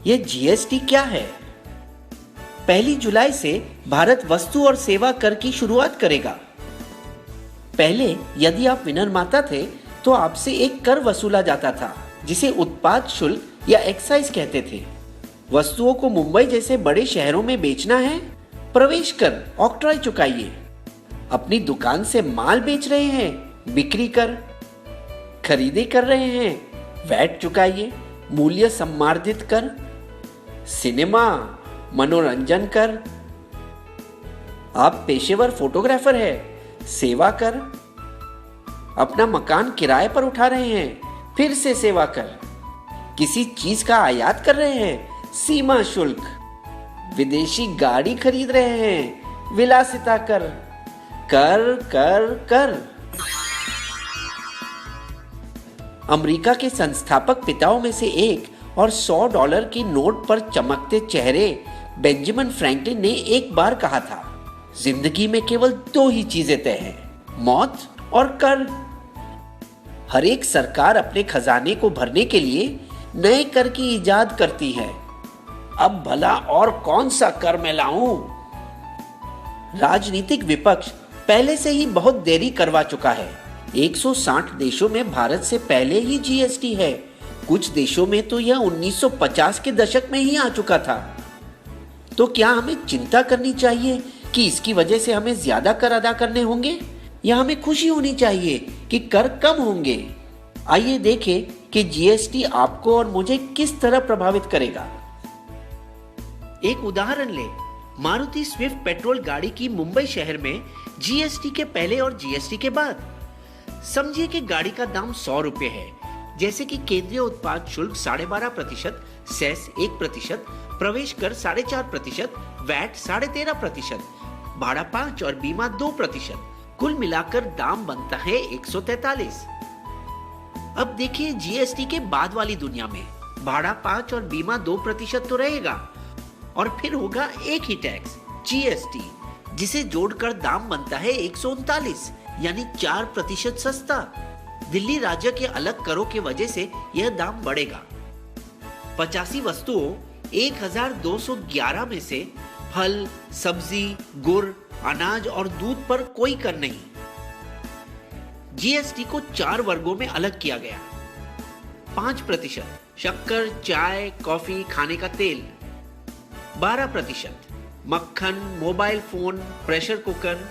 ये जीएसटी क्या है? 1 जुलाई से भारत वस्तु और सेवा कर की शुरुआत करेगा। पहले यदि आप विनिर्माता थे तो आपसे एक कर वसूला जाता था जिसे उत्पाद शुल्क या एक्साइज कहते थे। वस्तुओं को मुंबई जैसे बड़े शहरों में बेचना है, प्रवेश कर ऑक्ट्रॉय चुकाइए। अपनी दुकान से माल बेच रहे हैं, बिक्री कर। खरीदी कर रहे हैं, वैट चुकाइए। मूल्य सम्मार्जित कर, सिनेमा, मनोरंजन कर। आप पेशेवर फोटोग्राफर है, सेवा कर। अपना मकान किराए पर उठा रहे हैं, फिर से सेवा कर। किसी चीज का आयात कर रहे हैं, सीमा शुल्क। विदेशी गाड़ी खरीद रहे हैं, विलासिता कर। कर कर कर। अमेरिका के संस्थापक पिताओं में से एक और $100 की नोट पर चमकते चेहरे बेंजामिन फ्रैंकलिन ने एक बार कहा था, जिंदगी में केवल 2 ही चीजें तय हैं, मौत और कर। हर एक सरकार अपने खजाने को भरने के लिए नए कर की इजाद करती है। अब भला और कौन सा कर मैं लाऊं? राजनीतिक विपक्ष पहले से ही बहुत देरी करवा चुका है। 160 देशों में भारत से पहले ही जीएसटी है। कुछ देशों में तो यह 1950 के दशक में ही आ चुका था। तो क्या हमें चिंता करनी चाहिए कि इसकी वजह से हमें ज्यादा कर अदा करने होंगे, या हमें खुशी होनी चाहिए कि कर कम होंगे? आइए देखें कि जीएसटी आपको और मुझे किस तरह प्रभावित करेगा। एक उदाहरण ले, मारुति स्विफ्ट पेट्रोल गाड़ी की मुंबई शहर में जीएसटी के पहले और जीएसटी के बाद। समझिए कि गाड़ी का दाम 100 रुपए है, जैसे कि केंद्रीय उत्पाद शुल्क 12.5%, सेस 1%, प्रवेश कर 4.5%, वैट 13.5%, भाड़ा 5 और बीमा 2%। कुल मिलाकर दाम बनता है 143। अब देखिए जीएसटी के बाद वाली दुनिया में भाड़ा 5 और बीमा 2% तो रहेगा, और फिर होगा एक ही टैक्स जीएसटी, जिसे जोड़कर दाम बनता है 139, यानी 4% सस्ता। दिल्ली राज्य के अलग करों की वजह से यह दाम बढ़ेगा। 85 वस्तुओं 1211 में से फल, सब्जी, गुड़, अनाज और दूध पर कोई कर नहीं। जीएसटी को 4 वर्गों में अलग किया गया। 5% शक्कर, चाय, कॉफी, खाने का तेल। 12% मक्खन, मोबाइल फोन, प्रेशर कुकर।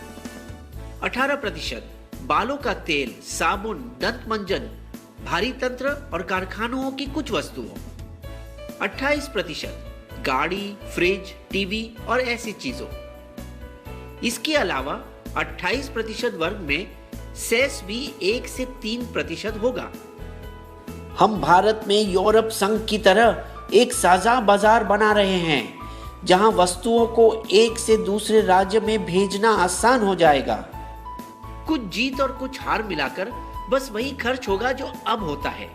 18% बालों का तेल, साबुन, दंत मंजन, भारी तंत्र और कारखानों की कुछ वस्तुओं। 28% गाड़ी, फ्रिज, टीवी और ऐसी चीजों। इसके अलावा 28% वर्ग में सेस भी 1 से 3% होगा। हम भारत में यूरोप संघ की तरह एक साझा बाजार बना रहे हैं, जहां वस्तुओं को एक से दूसरे राज्य में भेजना आसान हो जाएगा। कुछ जीत और कुछ हार मिलाकर बस वही खर्च होगा जो अब होता है,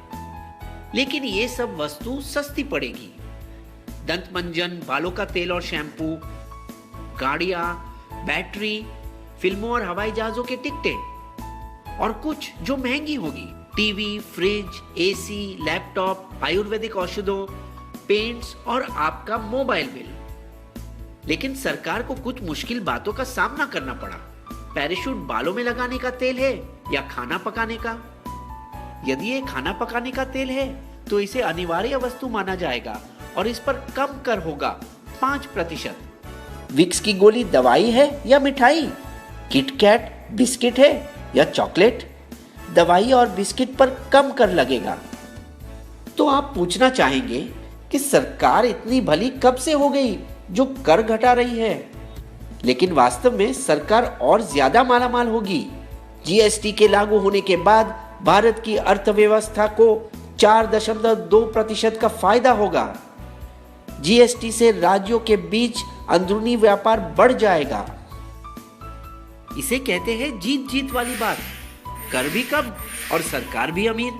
लेकिन ये सब वस्तु सस्ती पड़ेगी। दंत मंजन, बालों का तेल और शैम्पू, गाड़ियां, बैटरी, फिल्मों और हवाई जहाजों के टिकटें, और कुछ जो महंगी होगी, टीवी, फ्रिज, एसी, लैपटॉप, आयुर्वेदिक औषधों, पेंट्स और आपका मोबाइल बिल। लेकिन सरकार को कुछ मुश्किल बातों का सामना करना पड़ा। पैराशूट बालों में लगाने का तेल है या खाना पकाने का? यदि ये खाना पकाने का तेल है तो इसे अनिवार्य वस्तु माना जाएगा और इस पर कम कर होगा 5%। विक्स की गोली दवाई है या मिठाई? किटकैट बिस्किट है या चॉकलेट? दवाई और बिस्किट पर कम कर लगेगा। तो आप पूछना चाहेंगे कि सरकार इतनी भली कब से हो गई जो कर घटा रही है? लेकिन वास्तव में सरकार और ज्यादा मालामाल होगी। जीएसटी के लागू होने के बाद भारत की अर्थव्यवस्था को 4.2% का फायदा होगा। जीएसटी से राज्यों के बीच अंदरूनी व्यापार बढ़ जाएगा। इसे कहते हैं जीत जीत वाली बात। कर भी कम और सरकार भी अमीर।